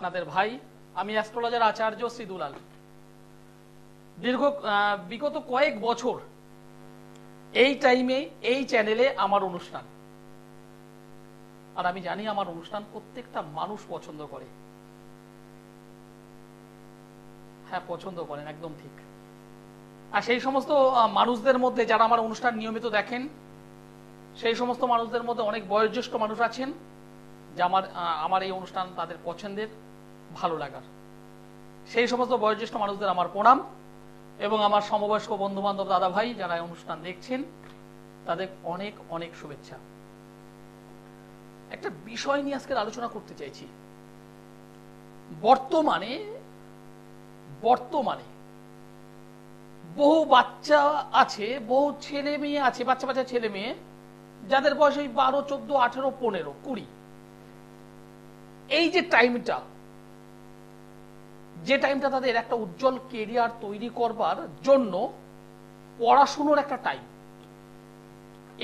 আপনাদের ভাই, আমি অ্যাস্ট্রোলজার আচার্য শ্রী দুলাল। বিগত কয়েক বছর এই টাইমে এই চ্যানেলে আমার অনুষ্ঠান, আর আমি জানি আমার অনুষ্ঠান প্রত্যেকটা মানুষ পছন্দ করে। হ্যাঁ, পছন্দ করেন, একদম ঠিক। আর সেই সমস্ত মানুষদের মধ্যে যারা আমার অনুষ্ঠান নিয়মিত দেখেন, সেই সমস্ত মানুষদের মধ্যে অনেক বয়োজ্যেষ্ঠ মানুষ আছেন যে আমার এই অনুষ্ঠান তাদের পছন্দের, ভালো লাগার। সেই সমস্ত বয়োজ্যেষ্ঠ মানুষদের আমার প্রণাম, এবং আমার সমবয়স্ক বন্ধু বান্ধব, দাদা ভাই যারা এই অনুষ্ঠান দেখছেন, তাদের অনেক অনেক শুভেচ্ছা। একটা বিষয় নিয়ে আজকে আলোচনা করতে চাইছি। বর্তমানে বহু বাচ্চা আছে, বহু ছেলে মেয়ে আছে, বাচ্চা ছেলে মেয়ে যাদের বয়স ওই 12, 14, 18, 15, 20, এই যে টাইমটা তাদের একটা উজ্জ্বল কেরিয়ার তৈরি করবার জন্য পড়াশুনোর একটা টাইম,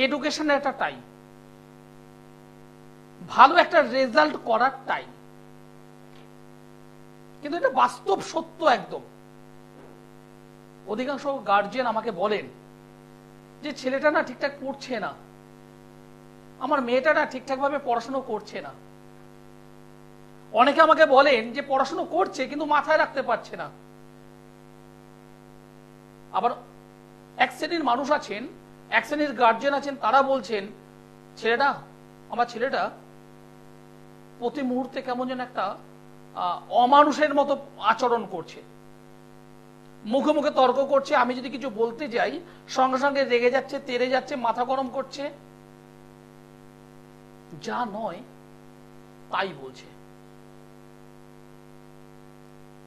এডুকেশনের একটা টাইম, ভালো একটা রেজাল্ট করার টাইম। কিন্তু এটা বাস্তব সত্য একদম। অধিকাংশ গার্জিয়ান আমাকে বলেন যে ছেলেটা না ঠিকঠাক পড়ছে না, আমার মেয়েটা না ঠিকঠাক ভাবে পড়াশোনা করছে না। অনেকে আমাকে বলেন যে পড়াশোনা করছে কিন্তু মাথায় রাখতে পারছে না। আবার এক শ্রেণীর মানুষ আছেন, এক শ্রেণীর গার্জিয়ান আছেন, তারা বলছেন আমার ছেলেটা প্রতি মুহূর্তে কেমন যেন একটা অমানুষের মতো আচরণ করছে, মুখে মুখে তর্ক করছে, আমি যদি কিছু বলতে যাই সঙ্গে সঙ্গে রেগে যাচ্ছে, তেড়ে যাচ্ছে, মাথা গরম করছে, যা নয় তাই বলছে।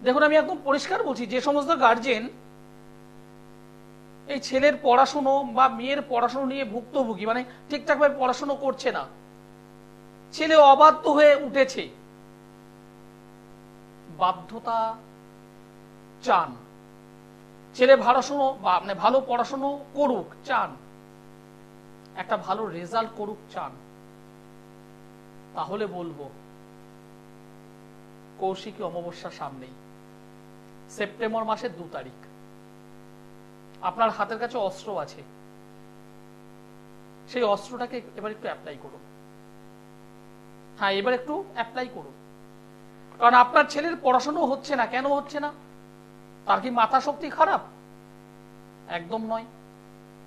দেখুন, আমি একদম পরিষ্কার বলছি, যে সমস্ত গার্জেন এই ছেলের পড়াশুনো বা মেয়ের পড়াশুনো নিয়ে ভুক্তভোগী, মানে ঠিকঠাক ভাবে পড়াশুনো করছে না, ছেলে অবাধ্য হয়ে উঠেছে, বাধ্যতা চান, ছেলে ভালো পড়াশুনো করুক চান, একটা ভালো রেজাল্ট করুক চান, তাহলে বলবো কৌশিকী অমাবস্যার সামনেই সেপ্টেম্বর মাসের 2 তারিখ আপনার হাতের কাছে অস্ত্র আছে, সেই অস্ত্রটাকে এবার একটু অ্যাপ্লাই করুন। হ্যাঁ, এবার একটু অ্যাপ্লাই করুন। কারণ আপনার ছেলের পড়াশোনা হচ্ছে না, কেন হচ্ছে না? তার কি মাথা শক্তি খারাপ? একদম নয়।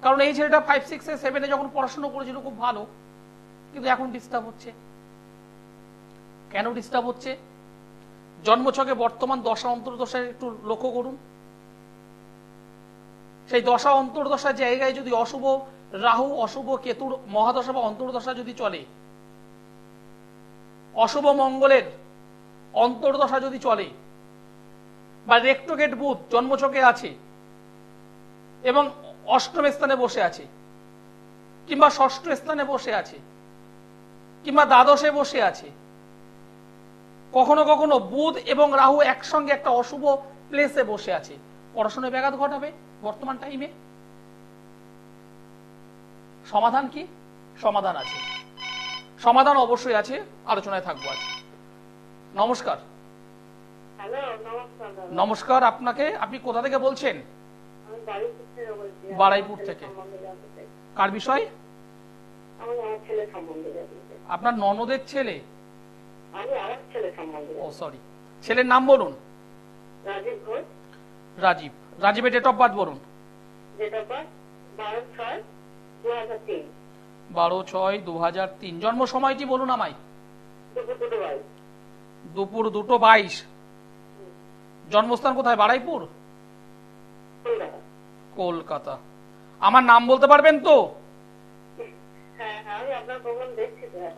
কারণ এই ছেলেটা 5, 6, 7 যখন পড়াশোনা করেছিল খুব ভালো, কিন্তু এখন ডিস্টার্ব হচ্ছে। কেন ডিস্টার্ব হচ্ছে? জন্মছকে বর্তমান দশা অন্তর্দশায় একটু লক্ষ্য করুন। সেই দশা অন্তর্দশার জায়গায় যদি অশুভ রাহু, অশুভ কেতুর মহাদশা বা অন্তর্দশা যদি চলে, অশুভ মঙ্গলের অন্তর্দশা যদি চলে, বা রেক্টোগেট বুধ জন্মছকে আছে এবং 8ম স্থানে বসে আছে, কিংবা 6ষ্ঠ স্থানে বসে আছে, কিংবা দ্বাদশে বসে আছে, কখনো কখনো বুধ এবং রাহু একসঙ্গে একটা অশুভ প্লেসে বসে আছে, পড়াশোনায় ব্যাঘাত ঘটাবে বর্তমান টাইমে। সমাধান কি? সমাধান আছে, সমাধান অবশ্যই আছে, আলোচনায় থাকবো আজ। নমস্কার। নমস্কার আপনাকে। আপনি কোথা থেকে বলছেন? বারাইপুর থেকে। কার বিষয়? আপনার ননদের ছেলে? ও সরি, ছেলের নাম বলুন। রাজীব। রাজীবের ডেট অফ বার্থ বলুন। 12/6/2003। জন্ম সময়টি বলুন আমায়। দুপুর 2:22। জন্মস্থান কোথায়? বারাইপুর, কলকাতা। আমার নাম বলতে পারবেন তো?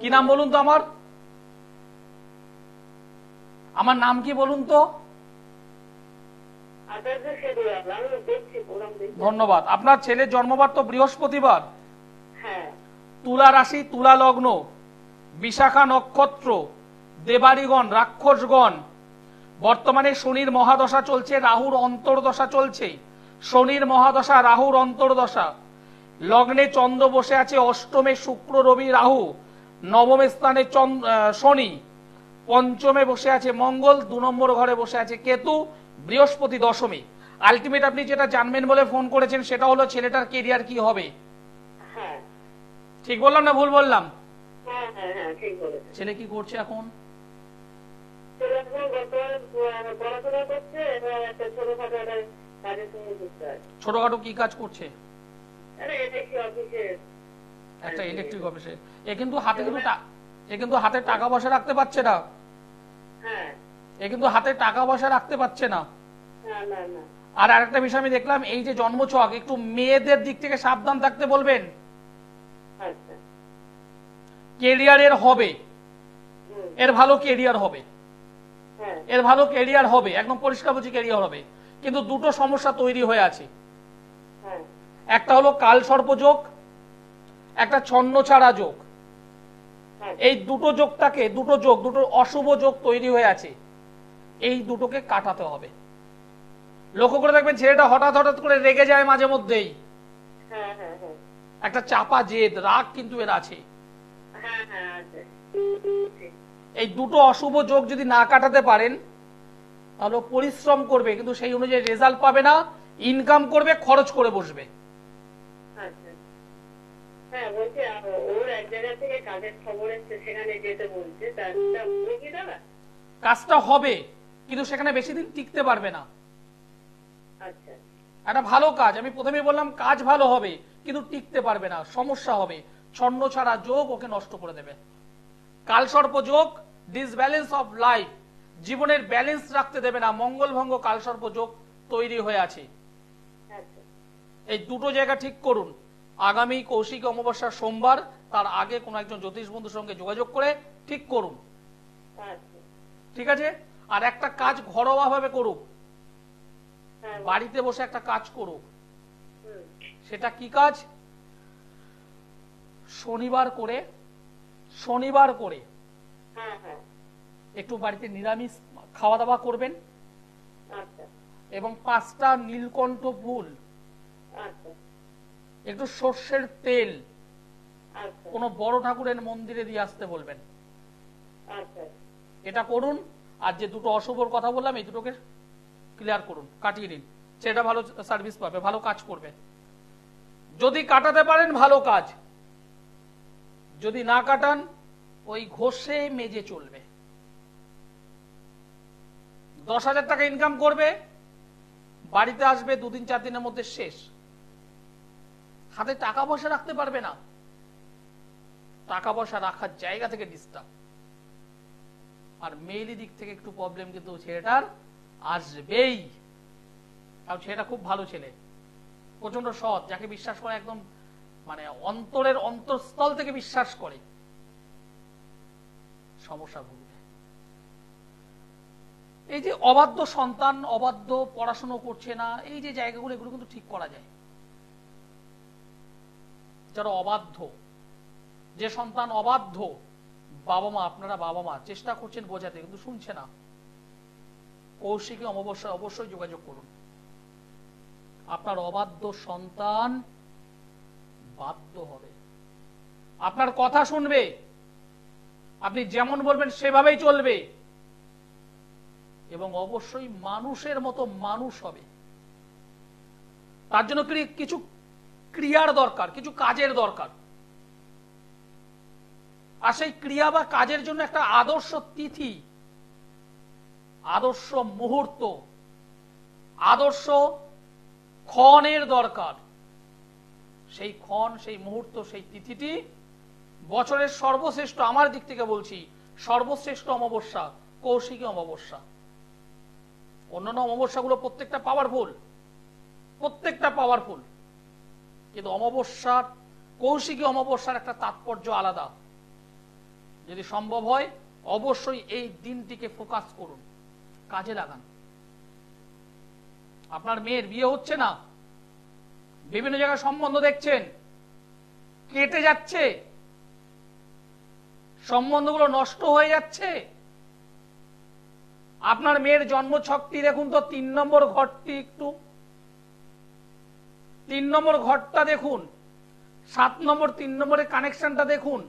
কি নাম বলুন তো? আমার নাম কি বলুন তো? ধন্যবাদ। আপনার ছেলের জন্মবার তো বৃহস্পতিবার, তুলা রাশি, তুলা লগ্ন, বিশাখা নক্ষত্র, দেবাড়িগণ, রাক্ষসগণ। বর্তমানে শনির মহাদশা চলছে, রাহুর অন্তর্দশা চলছে। শনির মহাদশা, রাহুর অন্তর্দশা। লগ্নে চন্দ্র বসে আছে, 8মে শুক্র, রবি, রাহু, 9ম স্থানে শনি, পঞ্চমে বসে আছে মঙ্গল, 2 নম্বর ঘরে বসে আছে কেতু, বৃহস্পতি দশমে। আলটিমেট আপনি যেটা জানবেন বলে ফোন করেছেন সেটা হলো ছেলেটার কেরিয়ার কি হবে। হ্যাঁ ঠিক বললাম না ভুল বললাম? হ্যাঁ হ্যাঁ হ্যাঁ ঠিক বলেছেন। ছেলে কি করছে এখন? ছেলে এখন বর্তমানে পড়াশোনা করছে এবং একটা ছোটখাটো একটা কাজের সঙ্গে যুক্ত আছে। ছোটখাটো কি কাজ করছে? আরে ইলেকট্রিক অফিসে। একটা ইলেকট্রিক অফিসে। এ কিন্তু হাতে টাকা পয়সা রাখতে পারছে না। হ্যাঁ এ কিন্তু হাতে টাকা পয়সা রাখতে পারছে না। না না না। আর আরেকটা বিষয় আমি দেখলাম, এই যে জন্মছক, একটু মেয়েদের দিক থেকে সাবধান থাকতে বলবেন। আচ্ছা কেরিয়ারের হবে, হুম এর ভালো কেরিয়ার হবে, হ্যাঁ এর ভালো কেরিয়ার হবে, একদম পরিষ্কার বলছি কেরিয়ার হবে। কিন্তু দুটো সমস্যা তৈরি হয়ে আছে। হ্যাঁ একটা হলো কাল সর্পযোগ, একটা ছন্নছাড়া যোগ। হ্যাঁ এই দুটো দুটো অশুভ যোগ তৈরি হয়ে আছে। এই দুটোকে কাটাতে হবে। লক্ষ্য করে দেখবেন ছেলেটা হঠাৎ হঠাৎ করে রেগে যায় মাঝে মধ্যেই। হ্যাঁ হ্যাঁ হ্যাঁ একটা চাপা জেদ, রাগ কিন্তু এর আছে। হ্যাঁ হ্যাঁ আছে ঠিক। এই দুটো অশুভ যোগ যদি না কাটাতে পারেন তাহলে পরিশ্রম করবে কিন্তু সেই অনুযায়ী রেজাল্ট পাবে না, ইনকাম করবে, খরচ করে বসবে। আচ্ছা হ্যাঁ বলছি ওর এক জায়গা থেকে কাজের খবর এসছে, সেখানে যেতে বলছে, তারটা হবে কি দাদা? কাজটা হবে কিন্তু সেখানে বেশি দিন টিকতে পারবে না। আচ্ছা একটা ভালো কাজ, আমি প্রথমেই বললাম কাজ ভালো হবে কিন্তু টিকতে পারবে না, সমস্যা হবে। ছন্নছাড়া যোগ ওকে নষ্ট করে দেবে। কালসর্প যোগ, ডিসব্যালেন্স অফ লাইফ, জীবনের ব্যালেন্স রাখতে দেবে না। মঙ্গল ভঙ্গ কালসর্প যোগ তৈরি হয়ে আছে। আচ্ছা এই দুটো জায়গা ঠিক করুন। আগামী কৌশিক অমাবস্যা সোমবার, তার আগে কোনো একজন জ্যোতিষ বন্ধুর সঙ্গে যোগাযোগ করে ঠিক করুন। আচ্ছা ঠিক আছে? আর একটা কাজ ঘরোয়া ভাবে করুক, হ্যাঁ বাড়িতে বসে একটা কাজ করুক। হুম সেটা কি কাজ? শনিবার করে হ্যাঁ হ্যাঁ একটু বাড়িতে নিরামিষ খাওয়া দাওয়া করবেন আচ্ছা এবং 5টা নীলকণ্ঠ ফুল, আচ্ছা একটু সর্ষের তেল আচ্ছা কোনো বড় ঠাকুরের মন্দিরে দিয়ে আসতে বলবেন। আচ্ছা এটা করুন। আর যে দুটো অশুভর কথা বললাম এই দুটোকে ক্লিয়ার করুন, কাটিয়ে নিন। সেটা ভালো সার্ভিস পাবে, ভালো কাজ করবে। যদি কাটাতে পারেন ভালো কাজ, যদি না কাটান ওই ঘষে মেজে চলবে। 10,000 টাকা ইনকাম করবে, বাড়িতে আসবে 2-3-4 দিনের মধ্যে শেষ। হাতে টাকা পয়সা রাখতে পারবে না, টাকা পয়সা রাখার জায়গা থেকে ডিস্টার্ব। আর মেইলি দিক থেকে একটু প্রবলেম কিন্তু ছেলেটার আসবেই। কারণ ছেলেটা খুব ভালো ছেলে, প্রচন্ড সৎ, যাকে বিশ্বাস করে একদম মানে অন্তরের অন্তঃস্থল থেকে বিশ্বাস করে, সমস্যা ভুগবে। এই যে অবাধ্য সন্তান, অবাধ্য পড়াশোনা করছে না, এই যে জায়গাগুলো, এগুলো কিন্তু ঠিক করা যায়। যারা অবাধ্য, যে সন্তান অবাধ্য, আপনারা বাবা মা চেষ্টা করছেন বোঝাতে কিন্তু শুনছে না, কৌশিকী অমাবস্যায় অবশ্যই যোগাযোগ করুন। আপনার অবাধ্য সন্তান বাধ্য হবে, আপনার কথা শুনবে, আপনি যেমন বলবেন সেভাবেই চলবে এবং অবশ্যই মানুষের মতো মানুষ হবে। তার জন্য কিছু ক্রিয়ার দরকার, কিছু কাজের দরকার। আর সেই ক্রিয়া বা কাজের জন্য একটা আদর্শ তিথি, আদর্শ মুহূর্ত, আদর্শ ক্ষণের দরকার। সেই ক্ষণ, সেই মুহূর্ত, সেই তিথিটি বছরের সর্বশ্রেষ্ঠ, আমার দিক থেকে বলছি সর্বশ্রেষ্ঠ অমাবস্যা কৌশিকী অমাবস্যা। অন্যান্য অমাবস্যাগুলো প্রত্যেকটা পাওয়ারফুল, কিন্তু অমাবস্যার, কৌশিকী অমাবস্যার একটা তাৎপর্য আলাদা। যদি সম্ভব হয় অবশ্যই এই দিনটিকে ফোকাস করুন, কাজে লাগান। আপনার মেয়ের বিয়ে হচ্ছে না, বিভিন্ন জায়গায় সম্বন্ধ দেখছেন, কেটে যাচ্ছে, সম্বন্ধগুলো নষ্ট হয়ে যাচ্ছে। আপনার মেয়ের জন্মছকটি দেখুন তো, 3 নম্বর ঘরটি, একটু 3 নম্বর ঘরটা দেখুন, 7 নম্বর 3 নম্বরের কানেকশনটা দেখুন।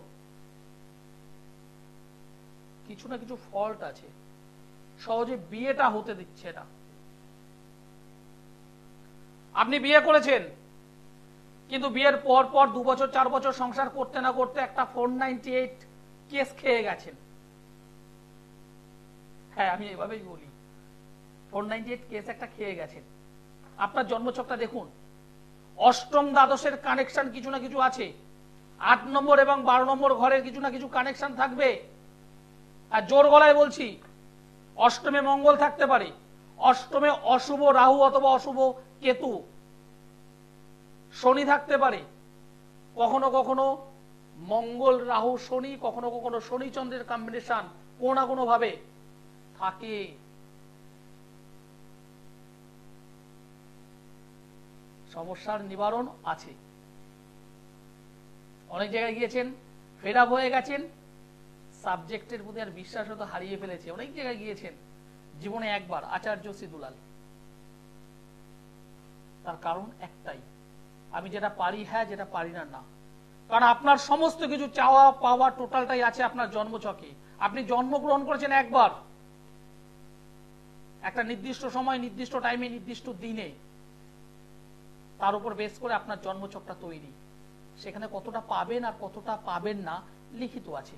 কিছু না কিছু ফল্ট আছে, সহজে বিয়েটা হতে দিচ্ছে না। আপনি বিয়ে করেছেন, কিন্তু বিয়ের পর পর 2 বছর 4 বছর সংসার করতে না করতে একটা 498 কেস খেয়ে গেছেন। হ্যাঁ, আমি এভাবেই বলি, 498 কেস একটা খেয়ে গেছেন। আপনার জন্মছকটা দেখুন, অষ্টম দ্বাদশের কানেকশন কিছু না কিছু আছে, 8 নম্বর এবং 12 নম্বর ঘরের কিছু না কিছু কানেকশন থাকবে। আর জোর গলায় বলছি, অষ্টমে মঙ্গল থাকতে পারে, অষ্টমে অশুভ রাহু অথবা অশুভ কেতু, শনি থাকতে পারে, কখনো কখনো মঙ্গল রাহু শনি, কখনো কখনো শনি চন্দ্রের কম্বিনেশন কোনো না কোনো ভাবে থাকে। সমস্যার নিবারণ আছে। অনেক জায়গায় গিয়েছেন, ফেড আপ হয়ে গেছেন, সাবজেক্টের প্রতি আর বিশ্বাস হয়তো হারিয়ে ফেলেছে। অনেক জায়গায় গিয়েছেন, জীবনে একবার আচার্য সিদুলাল। তার কারণ একটাই, আমি যেটা পারি হ্যাঁ, যেটা পারি না না। কারণ আপনার সমস্ত কিছু চাওয়া পাওয়া টোটালটাই আছে আপনার জন্মছকে। আপনি জন্মগ্রহণ করেছেন একবার, একটা নির্দিষ্ট সময়, নির্দিষ্ট টাইমে, নির্দিষ্ট দিনে, তার উপর বেস করে আপনার জন্মছকটা তৈরি। সেখানে কতটা পাবেন আর কতটা পাবেন না লিখিত আছে।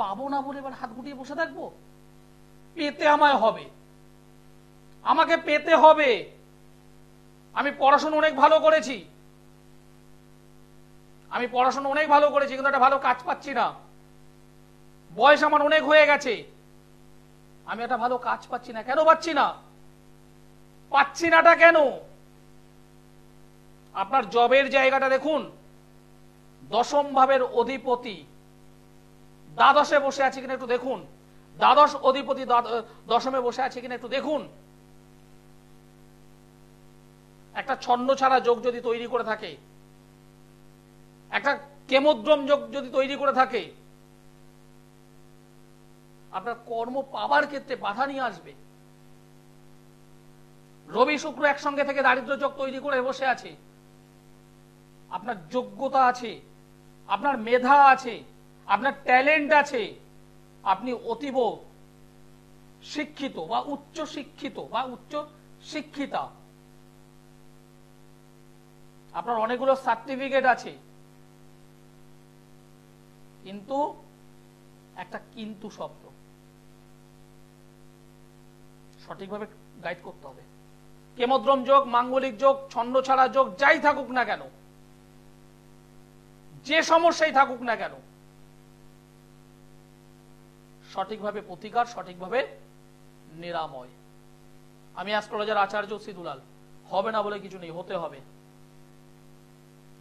পাবো না বলে এবার হাত গুটিয়ে বসে থাকবো? পেতে আমায় হবে, আমাকে পেতে হবে। আমি পড়াশোনা অনেক ভালো করেছি, কিন্তু একটা ভালো কাজ পাচ্ছি না। বয়স আমার অনেক হয়ে গেছে, আমি একটা ভালো কাজ পাচ্ছি না। কেন পাচ্ছি না? পাচ্ছি নাটা কেন? আপনার জবের জায়গাটা দেখুন, দশম ভাবের অধিপতি দ্বাদশে বসে আছে কিনা একটু দেখুন। দ্বাদশ অধিপতি দশমে বসে আছে কিনা একটু দেখুন। একটা ছন্ন ছাড়া যোগ যদি তৈরি করে থাকে, একটা কেমোদ্রম যোগ যদি তৈরি করে থাকে, আপনার কর্ম পাবার ক্ষেত্রে বাধা নিয়ে আসবে। রবি শুক্র একসঙ্গে থেকে দারিদ্র যোগ তৈরি করে বসে আছে। আপনার যোগ্যতা আছে, আপনার মেধা আছে, আপনার ট্যালেন্ট আছে, আপনি অতীব শিক্ষিত বা উচ্চ শিক্ষিত বা উচ্চ শিক্ষিতা, আপনার অনেকগুলো সার্টিফিকেট আছে, কিন্তু একটা কিন্তু শব্দ সঠিকভাবে গাইড করতে হবে। কেমদ্রম যোগ, মাঙ্গলিক যোগ, ছন্ন ছাড়া যোগ, যাই থাকুক না কেন, যে সমস্যাই থাকুক না কেন, সঠিকভাবে প্রতিকার, সঠিকভাবে নিরাময়। আমি অ্যাস্ট্রোলজার আচার্য সিদুলাল। হবে না বলে কিছু নেই, হতে হবে।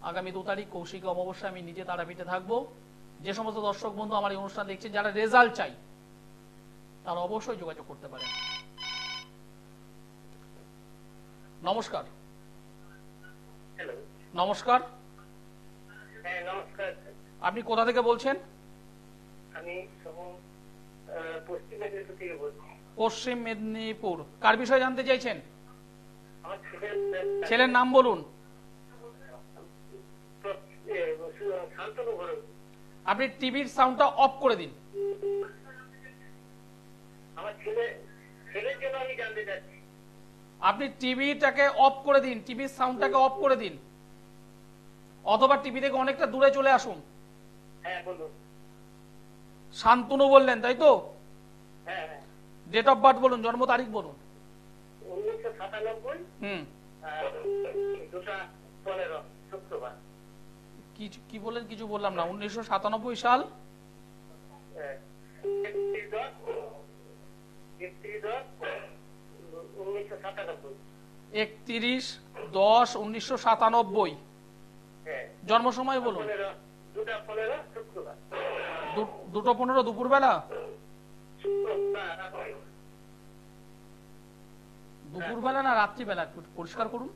আগামী 2 তারিখ কৌশিকী অমাবস্যা আমি নিজে তারাপীঠে থাকবো। যে সমস্ত দর্শক বন্ধু আমার এই অনুষ্ঠান দেখছেন, যারা রেজাল্ট চাই, তারা অবশ্যই যোগাযোগ করতে পারেন। নমস্কার। নমস্কার। হ্যাঁ, নমস্কার। আপনি কোথা থেকে বলছেন? আমি পশ্চিম মেদিনীপুর থেকে বলছি। পশ্চিম মেদিনীপুর। কার বিষয়ে জানতে চাইছেন? আমার ছেলের নাম বলুন। শান্তনু ঘর। আপনি টিভির সাউন্ডটা অফ করে দিন। আমার ছেলের জন্য আমি জানতে চাচ্ছি। আপনি টিভিটাকে অফ করে দিন, টিভির সাউন্ডটাকে অফ করে দিন, অথবা টিভি থেকে অনেকটা দূরে চলে আসুন। হ্যাঁ, বলুন। শান্তনু বললেন, তাই তো? হ্যাঁ। ডেট অফ বার্থ বলুন, জন্ম তারিখ বলুন। 1997। 2:15 শুক্রবার। কি বললেন? কিছু বললাম না। 1997 সাল 31/10/1997। জন্ম সময় বলুন। 2:15 শুক্রবার। 2:15 দুপুরবেলা? দুপুরবেলা না রাত্রিবেলা? পরিষ্কার করুন।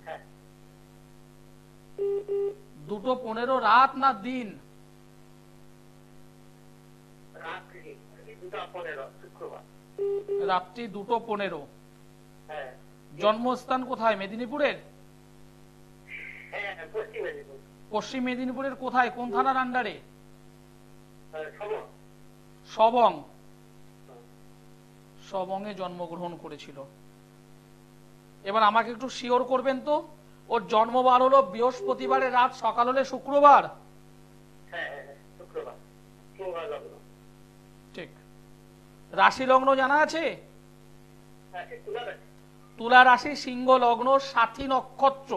2:15 রাত না দিন? রাত্রি 2:15। জন্মস্থান কোথায়? মেদিনীপুরের? পশ্চিম মেদিনীপুরের কোথায়? কোন থানার আন্ডারে? সবং, সবংয়ে জন্মগ্রহণ করেছিল। এবার আমাকে একটু শিওর করবেন তো, ওর জন্মবার হলো বৃহস্পতিবারের রাত, সকাল হলে শুক্রবার। ঠিক। রাশি লগ্ন জানা আছে? তুলা রাশি, সিংহ লগ্ন, সাথী নক্ষত্র।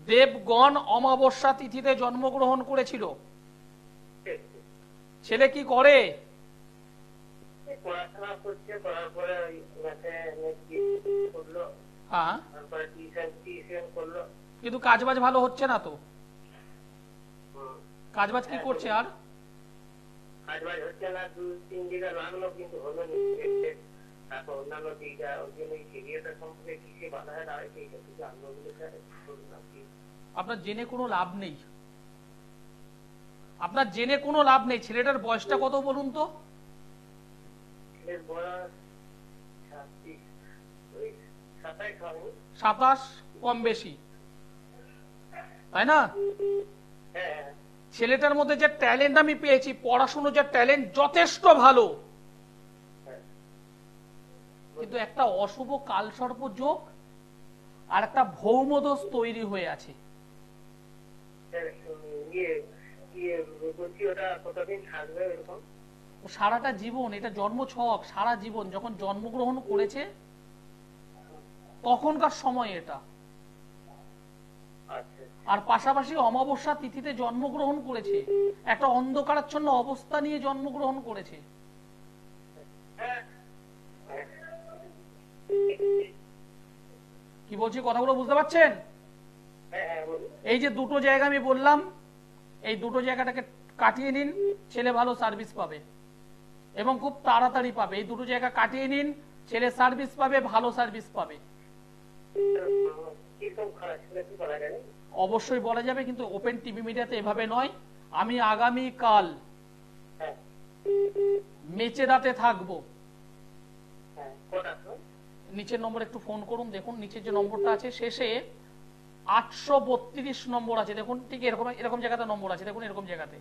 দেবগণ অমাবস্যা তিথিতে জন্মগ্রহণ করেছিল। ছেলে কি করে? পড়াশোনা করছে, করার পরে হ্যাঁ, করলো, কিন্তু কাজবাজ ভালো হচ্ছে না তো। কাজবাজ কি করছে? আর কাজবাজ হচ্ছে না, 2-3 বিঘা লাগলো কিন্তু হলো না। তারপর অন্যান্য দিকটা ওই জন্য ক্যারিয়ারটা সম্পর্কে কিছু বাধা দাঁড়ায়, এইটা কিছু আন্দোলনটা আপনার জেনে কোনো লাভ নেই, আপনার জেনে কোনো লাভ নেই। ছেলেটার বয়সটা কত বলুন তো? ছেলের বয়স 27, কম বেশি, তাই না? ছেলেটার মধ্যে যে ট্যালেন্ট আমি পেয়েছি, পড়াশুনো যে ট্যালেন্ট যথেষ্ট ভালো, কিন্তু একটা অশুভ কালসর্প যোগ আর একটা ভৌমদোষ তৈরি হয়ে আছে। সারাটা জীবন, এটা জন্ম ছক, সারা জীবন যখন জন্মগ্রহণ করেছে তখনকার সময় এটা, আর পাশাপাশি অমাবস্যা তিথিতে জন্মগ্রহণ করেছে, একটা অন্ধকারাচ্ছন্ন অবস্থা নিয়ে জন্মগ্রহণ করেছে। কি বলছি কথাগুলো বুঝতে পারছেন? এই যে দুটো জায়গা আমি বললাম, এই দুটো জায়গাটাকে কাটিয়ে নিন, ছেলে ভালো সার্ভিস পাবে এবং খুব তাড়াতাড়ি পাবে। এই দুটো জায়গা কাটিয়ে নিন, ছেলে সার্ভিস পাবে, ভালো সার্ভিস পাবে। অবশ্যই বলা যাবে, কিন্তু ওপেন টিভি মিডিয়াতে এভাবে নয়। আমি আগামী কাল মেচেদাতে থাকবো, নিচের নম্বর একটু ফোন করুন। দেখুন নিচের যে নম্বরটা আছে শেষে 832 নম্বর আছে, দেখুন ঠিক এরকম এরকম জায়গাতে নম্বর আছে, দেখুন এরকম জায়গাতে,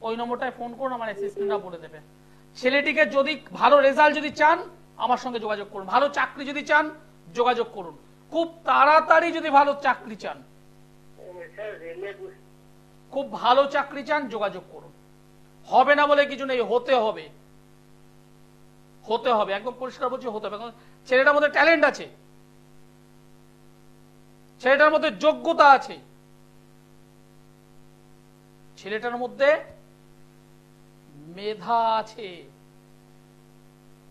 ওই নম্বরটায় ফোন করুন, আমার অ্যাসিস্ট্যান্টরা বলে দেবে। ছেলেটিকে যদি ভালো রেজাল্ট যদি চান আমার সঙ্গে যোগাযোগ করুন, ভালো চাকরি যদি চান যোগাযোগ করুন, খুব তাড়াতাড়ি যদি ভালো চাকরি চান, খুব ভালো চাকরি চান যোগাযোগ করুন। হবে না বলে কিছু নেই, হতে হবে, হতে হবে, একদম পরিষ্কার বলছি, হতে হবে। ছেলেটার মধ্যে ট্যালেন্ট আছে, ছেলেটার মধ্যে যোগ্যতা আছে, ছেলেটার মধ্যে মেধা আছে,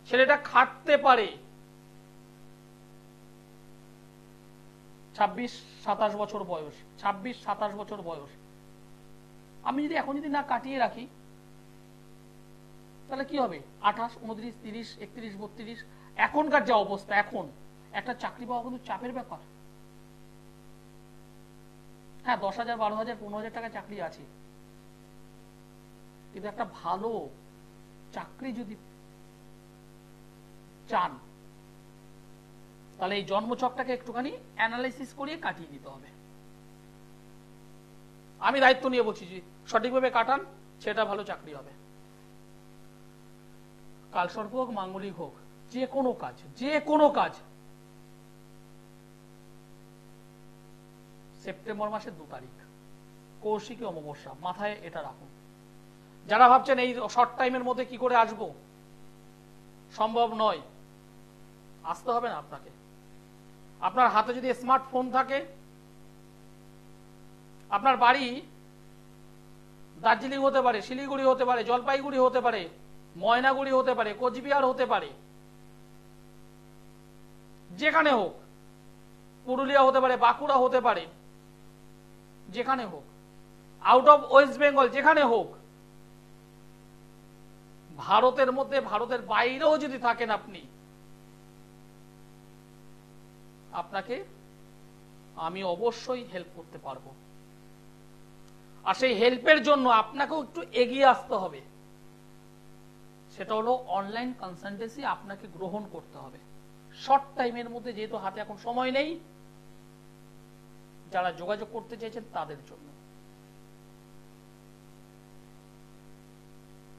ছেলেটা খাটতে পারে। 26-27 বছর বয়স, 26-27 বছর বয়স। আমি যদি এখন যদি না কাটিয়ে রাখি তাহলে কি হবে? 28, 29, 30, 31, 32, এখনকার যা অবস্থা, এখন একটা চাকরি পাওয়া কিন্তু চাপের ব্যাপার। হ্যাঁ, 10,000, 12,000, 15,000 টাকা চাকরি আছে, কিন্তু একটা ভালো চাকরি যদি চান তাহলে এই জন্মছকটাকে একটুখানি অ্যানালাইসিস করিয়ে কাটিয়ে দিতে হবে। আমি দায়িত্ব নিয়ে বলছি, যে সঠিকভাবে কাটান, সেটা ভালো চাকরি হবে। কালসর্প হোক, মাঙ্গলিক হোক, যে কোনো কাজ, যে কোনো কাজ সেপ্টেম্বর মাসের 2 তারিখ কৌশিকী অমাবস্যা, মাথায় এটা রাখুন। যারা ভাবছেন এই শর্ট টাইমের মধ্যে কি করে আসবো, সম্ভব নয়, আসতে হবে না আপনাকে। আপনার হাতে যদি স্মার্টফোন থাকে, আপনার বাড়ি দার্জিলিং হতে পারে, শিলিগুড়ি হতে পারে, জলপাইগুড়ি হতে পারে, ময়নাগুড়ি হতে পারে, কোচবিহার হতে পারে, যেখানে হোক, পুরুলিয়া হতে পারে, বাঁকুড়া হতে পারে, যেখানে হোক, আউট অফ ওয়েস্ট বেঙ্গল যেখানে হোক, ভারতের মধ্যে, ভারতের বাইরেও যদি থাকেন আপনি, আপনাকে আমি অবশ্যই হেল্প করতে পারবো। আর সেই হেল্পের জন্য আপনাকেও একটু এগিয়ে আসতে হবে, সেটা হলো অনলাইন কনসালটেন্সি আপনাকে গ্রহণ করতে হবে শর্ট টাইমের মধ্যে, যেহেতু হাতে এখন সময় নেই। যারা যোগাযোগ করতে চাইছেন তাদের জন্য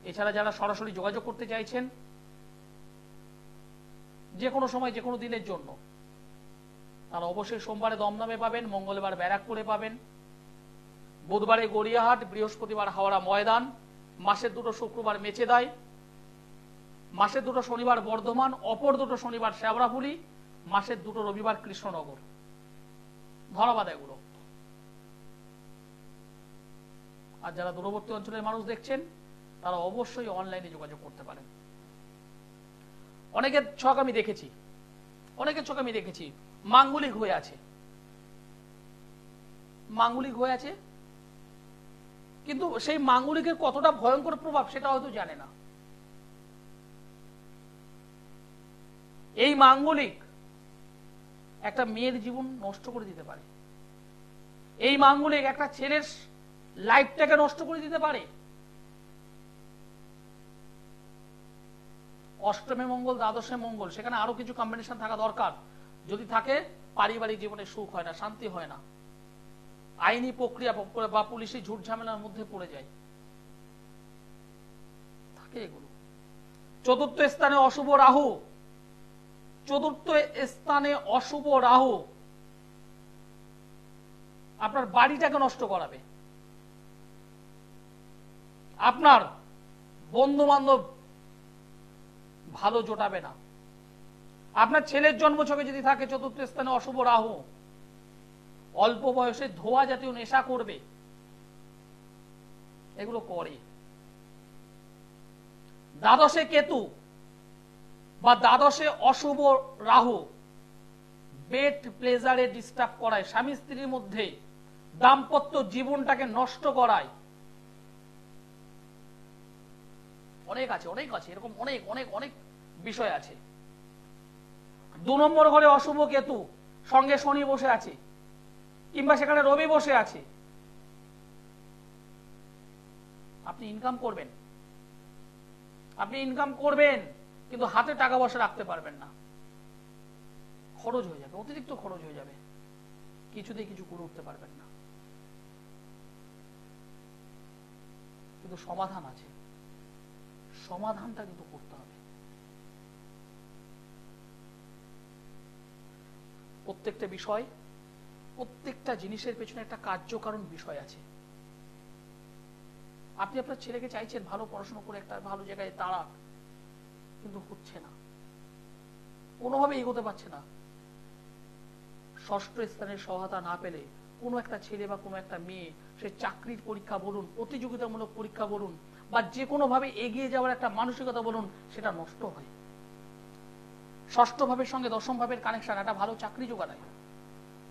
এছাড়া যারা সরাসরি যোগাযোগ করতে চাইছেন যে কোনো সময় যে কোনো দিনের জন্য, তারা অবশ্যই সোমবারে দমদমে পাবেন, মঙ্গলবার ব্যারাকপুরে পাবেন, বুধবারে গড়িয়াহাট, বৃহস্পতিবার হাওড়া ময়দান, মাসের 2 শুক্রবার মেচেদায়, মাসের 2 শনিবার বর্ধমান, অপর 2 শনিবার শ্যাওড়াফুলি, মাসের 2 রবিবার কৃষ্ণনগর। ধন্যবাদ এগুলো। আর যারা দূরবর্তী অঞ্চলের মানুষ দেখছেন তারা অবশ্যই অনলাইনে যোগাযোগ করতে পারেন। অনেকের ছক আমি দেখেছি মাঙ্গলিক হয়ে আছে, কিন্তু সেই মাঙ্গলিকের কতটা ভয়ঙ্কর প্রভাব সেটা হয়তো জানে না। এই মাঙ্গলিক একটা মেয়ের জীবন নষ্ট করে দিতে পারে, এই মাঙ্গলিক একটা ছেলের লাইফটাকে নষ্ট করে দিতে পারে। অষ্টমে মঙ্গল, দ্বাদশে মঙ্গল, সেখানে আরো কিছু কম্বিনেশন থাকা দরকার। যদি থাকে পারিবারিক জীবনে সুখ হয় না, শান্তি হয় না, আইনি প্রক্রিয়া বা পুলিশি ঝুট ঝামেলার মধ্যে পড়ে যায়, থাকে এগুলো। চতুর্থ স্থানে অশুভ রাহু আপনার বাড়িটাকে নষ্ট করাবে, আপনার বন্ধু বান্ধব ভালো জোটাবে না। আপনার ছেলের জন্মছকে যদি থাকে চতুর্থ স্থানে অশুভ রাহু, অল্প বয়সে ধোঁয়া জাতীয় নেশা করবে, এগুলো করে। দ্বাদশে কেতু বা দ্বাদশে অশুভ রাহু বেড প্লেজারে ডিস্টার্ব করায়, স্বামী স্ত্রীর মধ্যে দাম্পত্য জীবনটাকে নষ্ট করায়। অনেক আছে এরকম অনেক বিষয় আছে। 2 নম্বর ঘরে অশুভ কেতু, সঙ্গে শনি বসে আছে কিংবা সেখানে রবি বসে আছে। আপনি ইনকাম করবেন কিন্তু হাতে টাকা পয়সা রাখতে পারবেন না, খরচ হয়ে যাবে, অতিরিক্ত খরচ হয়ে যাবে, কিছুতেই কিছু করে উঠতে পারবেন না। কিন্তু সমাধান আছে, সমাধানটা কিন্তু করতে হবে। প্রত্যেকটা জিনিসের পেছনে একটা কার্যকারণ বিষয় আছে। আপনি আপনার ছেলেকে চাইছেন ভালো পড়াশোনা করে একটা ভালো জায়গায় তাড়াক, কিন্তু হচ্ছে না, কোনোভাবে এগোতে পারছে না। ষষ্ঠ স্থানের সহায়তা না পেলে কোনো একটা ছেলে বা কোনো একটা মেয়ে, সে চাকরির পরীক্ষা বলুন, প্রতিযোগিতামূলক পরীক্ষা বলুন, বা যে কোনো ভাবে এগিয়ে যাওয়ার একটা মানসিকতা বলুন, সেটা নষ্ট হয়। ষষ্ঠ ভাবের সঙ্গে দশম ভাবের কানেকশন একটা ভালো চাকরি জোগাড়ায়,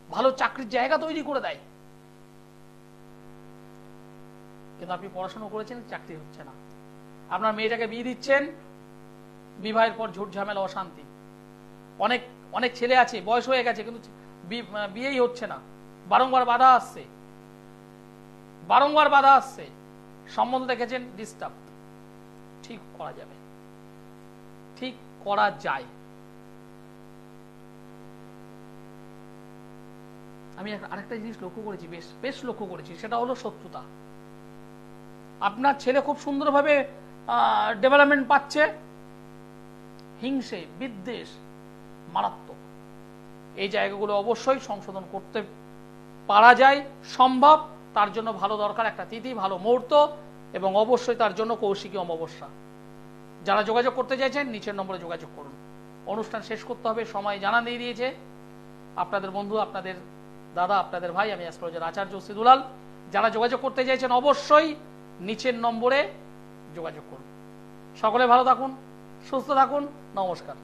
ভালো চাকরির জায়গা তৈরি করে দেয়। কিন্তু আপনি পড়াশোনা করেছেন, চাকরি হচ্ছে না, আপনার মেয়েটাকে বিয়ে দিচ্ছেন, বিবাহের পর ঝুট ঝামেলা, অশান্তি। অনেক ছেলে আছে বয়স হয়ে গেছে কিন্তু বিয়েই হচ্ছে না, বারংবার বাধা আসছে, সম্বন্ধ দেখেছেন ডিস্টার্ব। ঠিক করা যায়। আমি আরেকটা জিনিস লক্ষ্য করেছি, বেশ লক্ষ্য করেছি, সেটা হলো শত্রুতা। আপনার ছেলে খুব সুন্দরভাবে ডেভেলপমেন্ট পাচ্ছে, হিংসে বিদ্বেষ মারাত্মক। এই জায়গাগুলো অবশ্যই সংশোধন করতে পারা যায়, সম্ভব। তার জন্য ভালো দরকার একটা তিথি, ভালো মুহূর্ত, এবং অবশ্যই তার জন্য কৌশিকী অমাবস্যা। যারা যোগাযোগ করতে চাইছেন নিচের নম্বরে যোগাযোগ করুন। অনুষ্ঠান শেষ করতে হবে, সময় জানা দিয়ে দিয়েছে। আপনাদের বন্ধু, আপনাদের দাদা, আপনাদের ভাই, আমি অ্যাস্ট্রোলজার আচার্য সিদুলাল। যারা যোগাযোগ করতে চাইছেন অবশ্যই নিচের নম্বরে যোগাযোগ করুন। সকলে ভালো থাকুন, সুস্থ থাকুন, নমস্কার।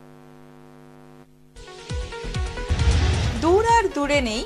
দূর আর দূরে নেই